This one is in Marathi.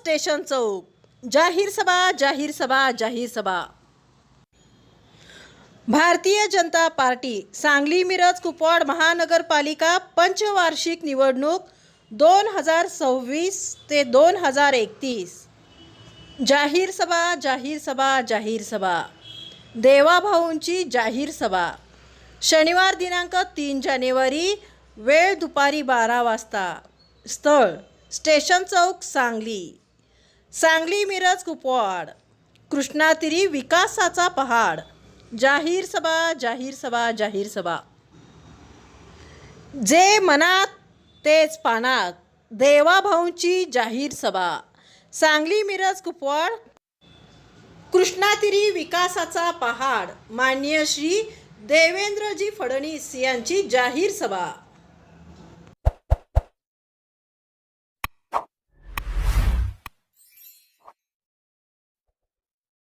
स्टेशन चौक, जाहीर सभा जाहीर सभा जाहीर सभा। भारतीय जनता पार्टी सांगली मिरज कुपवाड महानगरपालिका पंचवार्षिक निवडणूक 2026 ते 2031। जाहीर सभा जाहीर सभा जाहीर सभा। देवाभाऊंची जाहीर सभा शनिवार दिनांक 3 जानेवारी, वेळ दुपारी 12 वाजता। स्थळ स्टेशन चौक सांगली। सांगली मिरज कुपवाड, कृष्णातीरी विकासाचा पहाड। जाहीर सभा जाहीर सभा जाहीर सभा। जे मनात तेच पानात, देवाभाऊंची जाहीर सभा। सांगली मिरज कुपवाड, कृष्णातीरी विकासाचा पहाड। माननीय श्री देवेंद्रजी फडणवीस यांची जाहीर सभा।